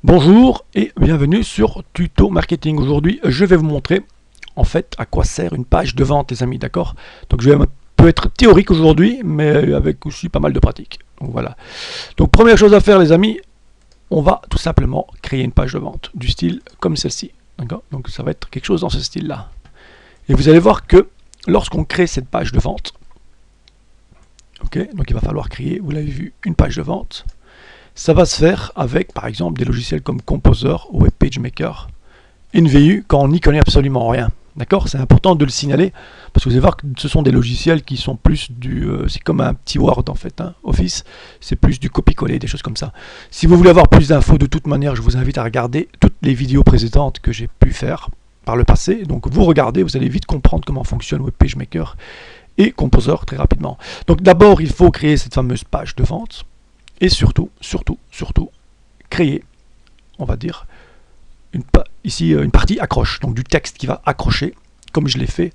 Bonjour et bienvenue sur Tuto Marketing. Aujourd'hui, je vais vous montrer en fait à quoi sert une page de vente, les amis, d'accord? Donc je vais un peu être théorique aujourd'hui, mais avec aussi pas mal de pratique. Donc voilà. Donc première chose à faire, les amis, on va tout simplement créer une page de vente du style comme celle-ci, d'accord? Donc ça va être quelque chose dans ce style-là. Et vous allez voir que lorsqu'on crée cette page de vente, ok, donc il va falloir créer, vous l'avez vu, une page de vente. Ça va se faire avec, par exemple, des logiciels comme Composer, Web PageMaker, InView, quand on n'y connaît absolument rien. D'accord? C'est important de le signaler, parce que vous allez voir que ce sont des logiciels qui sont plus du... c'est comme un petit Word, en fait, hein, Office. C'est plus du copier-coller, des choses comme ça. Si vous voulez avoir plus d'infos, de toute manière, je vous invite à regarder toutes les vidéos précédentes que j'ai pu faire par le passé. Donc, vous regardez, vous allez vite comprendre comment fonctionne Web PageMaker et Composer très rapidement. Donc, d'abord, il faut créer cette fameuse page de vente. Et surtout, créer, on va dire, ici une partie accroche, donc du texte qui va accrocher, comme je l'ai fait,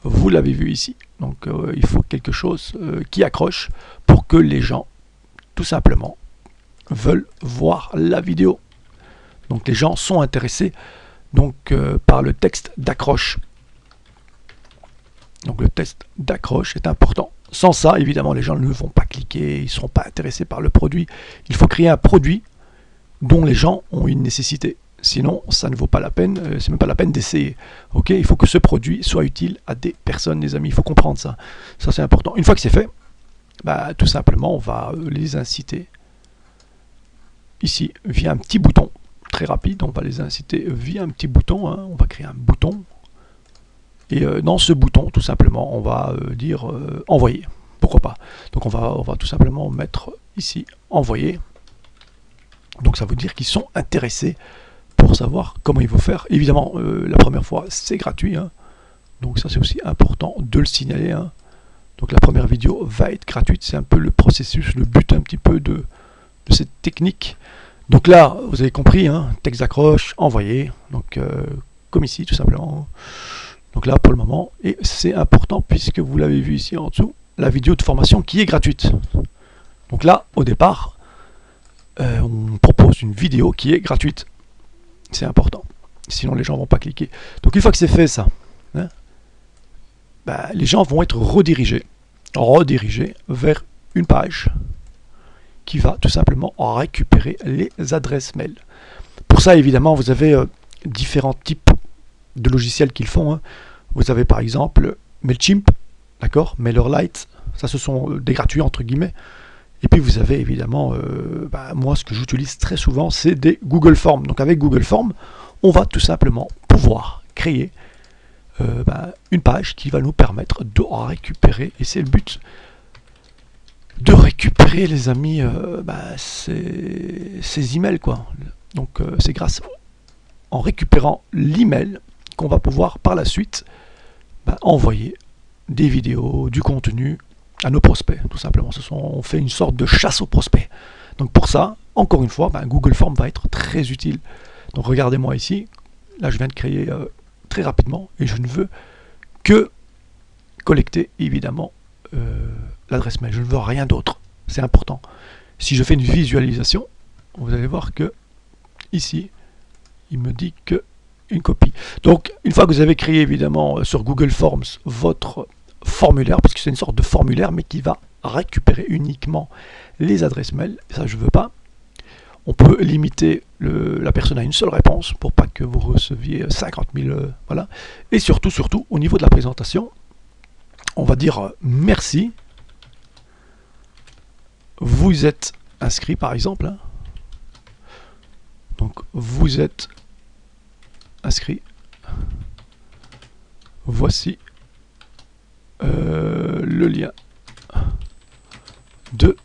vous l'avez vu ici. Donc il faut quelque chose qui accroche pour que les gens, tout simplement, veulent voir la vidéo. Donc les gens sont intéressés donc, par le texte d'accroche. Donc le texte d'accroche est important. Sans ça, évidemment, les gens ne vont pas cliquer, ils ne seront pas intéressés par le produit. Il faut créer un produit dont les gens ont une nécessité. Sinon, ça ne vaut pas la peine, c'est même pas la peine d'essayer. Ok, il faut que ce produit soit utile à des personnes, les amis. Il faut comprendre ça. Ça, c'est important. Une fois que c'est fait, bah, tout simplement, on va les inciter ici via un petit bouton très rapide. On va les inciter via un petit bouton. Hein. On va créer un bouton. Et dans ce bouton, tout simplement, on va dire envoyer. Pourquoi pas? Donc on va tout simplement mettre ici envoyer. Donc ça veut dire qu'ils sont intéressés pour savoir comment il faut faire. Évidemment, la première fois, c'est gratuit. Hein. Donc ça, c'est aussi important de le signaler. Hein. Donc la première vidéo va être gratuite. C'est un peu le processus, le but un petit peu de cette technique. Donc là, vous avez compris, hein, texte d'accroche, envoyer. Donc comme ici, tout simplement. Donc là, pour le moment, et c'est important puisque vous l'avez vu ici en dessous, la vidéo de formation qui est gratuite. Donc là, au départ, on propose une vidéo qui est gratuite. C'est important. Sinon, les gens ne vont pas cliquer. Donc une fois que c'est fait ça, hein, bah, les gens vont être redirigés vers une page qui va tout simplement récupérer les adresses mail. Pour ça, évidemment, vous avez différents types de logiciels qu'ils font. Hein. Vous avez par exemple Mailchimp, d'accord, MailerLite, ça ce sont des gratuits entre guillemets. Et puis vous avez évidemment, moi ce que j'utilise très souvent, c'est des Google Forms. Donc avec Google Forms, on va tout simplement pouvoir créer une page qui va nous permettre de récupérer, et c'est le but, de récupérer les amis ces emails quoi. Donc c'est grâce en récupérant l'email qu'on va pouvoir par la suite envoyer des vidéos, du contenu à nos prospects, tout simplement. On fait une sorte de chasse aux prospects. Donc pour ça, encore une fois, Google Forms va être très utile. Donc regardez-moi ici, là je viens de créer très rapidement, et je ne veux que collecter évidemment l'adresse mail. Je ne veux rien d'autre, c'est important. Si je fais une visualisation, vous allez voir que ici, il me dit que une copie. Donc, une fois que vous avez créé évidemment sur Google Forms votre formulaire, parce que c'est une sorte de formulaire, mais qui va récupérer uniquement les adresses mail, ça je ne veux pas. On peut limiter la personne à une seule réponse pour pas que vous receviez 50 000. Voilà. Et surtout, au niveau de la présentation, on va dire merci. Vous êtes inscrit par exemple. Hein. Donc, vous êtes inscrit. Voici le lien de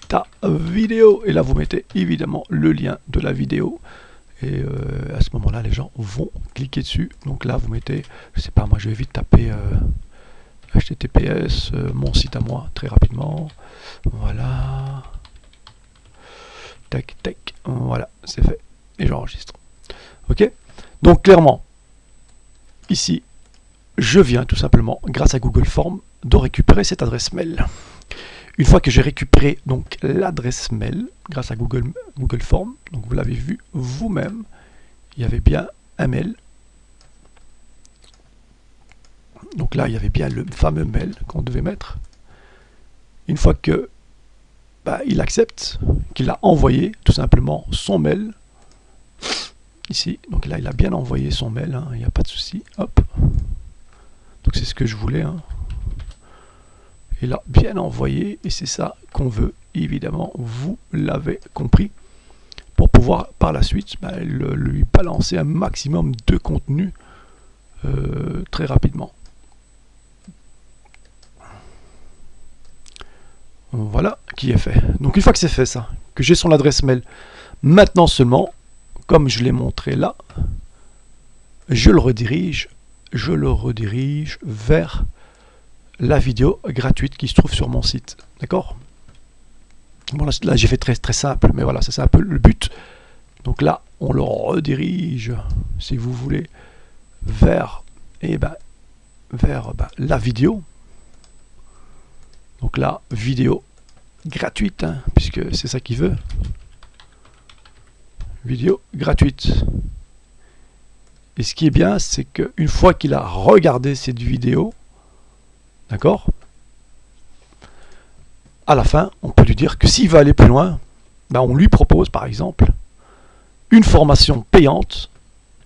ta vidéo. Et là, vous mettez évidemment le lien de la vidéo. Et à ce moment-là, les gens vont cliquer dessus. Donc là, vous mettez, je sais pas, moi, je vais vite taper HTTPS, mon site à moi, très rapidement. Voilà. Tac, tac. Voilà, c'est fait. Et j'enregistre. Ok ? Donc clairement, ici, je viens tout simplement, grâce à Google Forms, de récupérer cette adresse mail. Une fois que j'ai récupéré donc l'adresse mail grâce à Google Form, donc vous l'avez vu vous-même, il y avait bien un mail. Donc là, il y avait bien le fameux mail qu'on devait mettre. Une fois que il accepte, qu'il a envoyé tout simplement son mail, ici, donc là il a bien envoyé son mail, hein, il n'y a pas de souci, hop. Donc c'est ce que je voulais, hein. Il a bien envoyé et c'est ça qu'on veut, évidemment, vous l'avez compris, pour pouvoir par la suite lui balancer un maximum de contenu très rapidement. Voilà qui est fait. Donc une fois que c'est fait ça, que j'ai son adresse mail, maintenant seulement, comme je l'ai montré là, je le redirige vers la vidéo gratuite qui se trouve sur mon site. D'accord? Bon, là j'ai fait très simple, mais voilà, c'est un peu le but. Donc là, on le redirige, si vous voulez, vers, la vidéo. Donc là, vidéo gratuite, hein, puisque c'est ça qu'il veut. Vidéo gratuite. Et ce qui est bien, c'est qu'une fois qu'il a regardé cette vidéo, d'accord, à la fin, on peut lui dire que s'il veut aller plus loin, on lui propose par exemple une formation payante.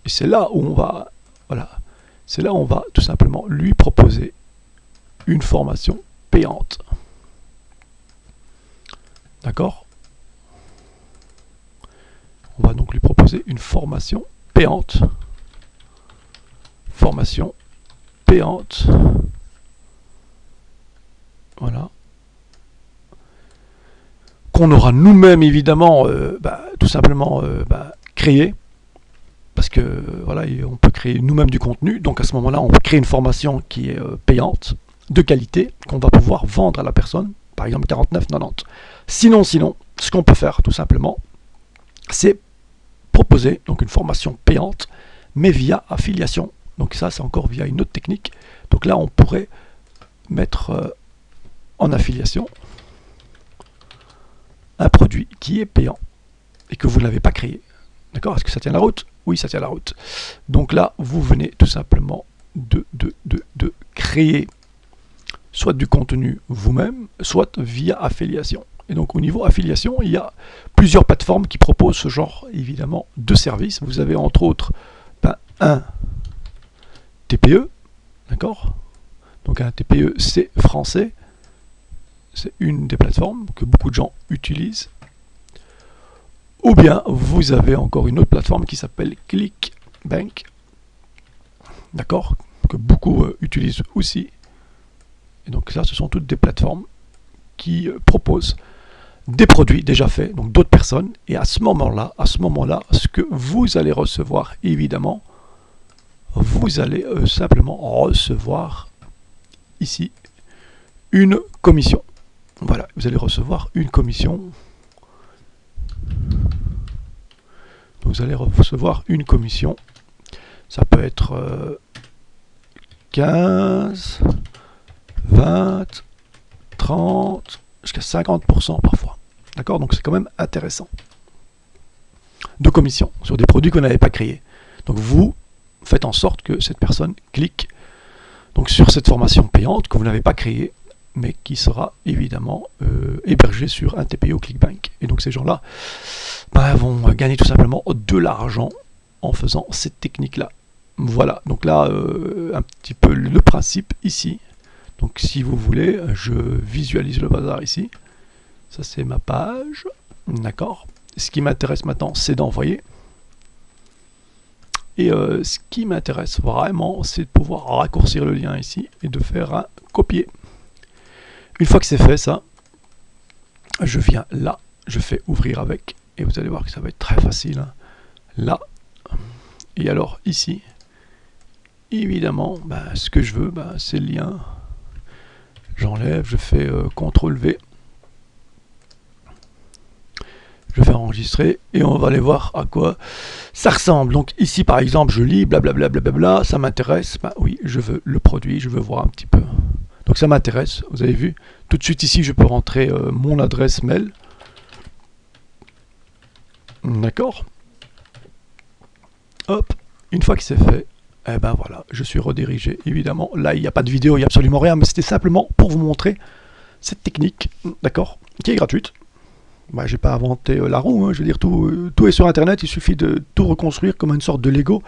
Et c'est là où on va, voilà, c'est là où on va tout simplement lui proposer une formation payante. D'accord? On va donc lui proposer une formation payante. Formation payante. Voilà. Qu'on aura nous-mêmes évidemment tout simplement créé. Parce que voilà, on peut créer nous-mêmes du contenu. Donc à ce moment-là, on peut créer une formation qui est payante, de qualité, qu'on va pouvoir vendre à la personne, par exemple 49,90. Sinon, ce qu'on peut faire tout simplement, c'est proposer donc une formation payante, mais via affiliation. Donc ça, c'est encore via une autre technique. Donc là, on pourrait mettre en affiliation un produit qui est payant et que vous n'avez pas créé. D'accord? Est-ce que ça tient la route? Oui, ça tient la route. Donc là, vous venez tout simplement de créer soit du contenu vous-même, soit via affiliation. Et donc au niveau affiliation, il y a plusieurs plateformes qui proposent ce genre, évidemment, de services. Vous avez entre autres un TPE, d'accord? Donc un TPE, c'est français. C'est une des plateformes que beaucoup de gens utilisent. Ou bien vous avez encore une autre plateforme qui s'appelle ClickBank, d'accord, que beaucoup utilisent aussi. Et donc ça, ce sont toutes des plateformes qui proposent des produits déjà faits, donc d'autres personnes. Et à ce moment-là, ce que vous allez recevoir, évidemment, vous allez simplement recevoir ici une commission. Voilà, vous allez recevoir une commission. Vous allez recevoir une commission. Ça peut être 15, 20, 30, jusqu'à 50% parfois. D'accord? Donc c'est quand même intéressant. De commission sur des produits que vous n'avez pas créés. Donc vous faites en sorte que cette personne clique donc sur cette formation payante que vous n'avez pas créée, mais qui sera évidemment hébergée sur un TPE ou ClickBank. Et donc ces gens-là vont gagner tout simplement de l'argent en faisant cette technique-là. Voilà, donc là, un petit peu le principe ici. Donc si vous voulez, je visualise le bazar ici. Ça c'est ma page, d'accord. Ce qui m'intéresse maintenant, c'est d'envoyer. Et ce qui m'intéresse vraiment, c'est de pouvoir raccourcir le lien ici et de faire un copier. Une fois que c'est fait ça, je viens là, je fais ouvrir avec, et vous allez voir que ça va être très facile. Hein. Là, et alors ici, évidemment, ce que je veux, c'est le lien. J'enlève, je fais CTRL V. Je vais enregistrer et on va aller voir à quoi ça ressemble. Donc ici par exemple je lis blablabla, ça m'intéresse, oui je veux le produit, je veux voir un petit peu. Donc ça m'intéresse, vous avez vu. Tout de suite ici, je peux rentrer mon adresse mail. D'accord. Hop, une fois que c'est fait, eh ben voilà, je suis redirigé, évidemment. Là, il n'y a pas de vidéo, il n'y a absolument rien, mais c'était simplement pour vous montrer cette technique, d'accord, qui est gratuite. Bah, j'ai pas inventé la roue, hein, je veux dire, tout est sur Internet, il suffit de tout reconstruire comme une sorte de Lego.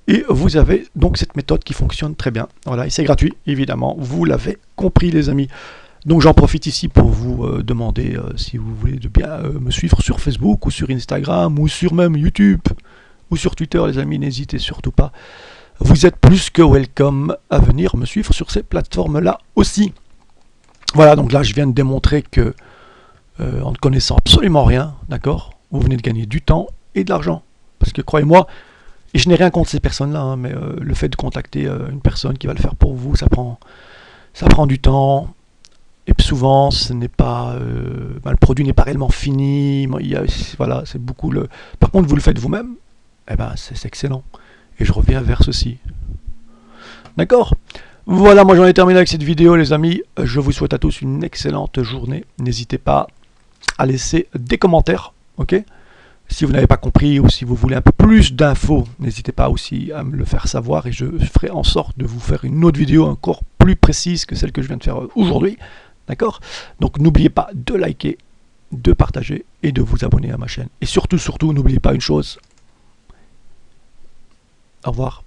Et vous avez donc cette méthode qui fonctionne très bien. Voilà, et c'est gratuit, évidemment, vous l'avez compris les amis. Donc j'en profite ici pour vous demander si vous voulez de bien me suivre sur Facebook ou sur Instagram ou sur même YouTube ou sur Twitter les amis, n'hésitez surtout pas. Vous êtes plus que welcome à venir me suivre sur ces plateformes-là aussi. Voilà, donc là je viens de démontrer que en ne connaissant absolument rien, d'accord, vous venez de gagner du temps et de l'argent. Parce que croyez-moi, et je n'ai rien contre ces personnes-là, hein, mais le fait de contacter une personne qui va le faire pour vous, ça prend du temps. Et souvent, ce n'est pas, le produit n'est pas réellement fini. Voilà, c'est beaucoup le. Par contre, vous le faites vous-même, eh ben, c'est excellent. Et je reviens vers ceci. D'accord? Voilà, moi j'en ai terminé avec cette vidéo, les amis. Je vous souhaite à tous une excellente journée. N'hésitez pas à laisser des commentaires, ok? Si vous n'avez pas compris ou si vous voulez un peu plus d'infos, n'hésitez pas aussi à me le faire savoir et je ferai en sorte de vous faire une autre vidéo encore plus précise que celle que je viens de faire aujourd'hui. D'accord? Donc n'oubliez pas de liker, de partager et de vous abonner à ma chaîne. Et surtout, n'oubliez pas une chose. Au revoir.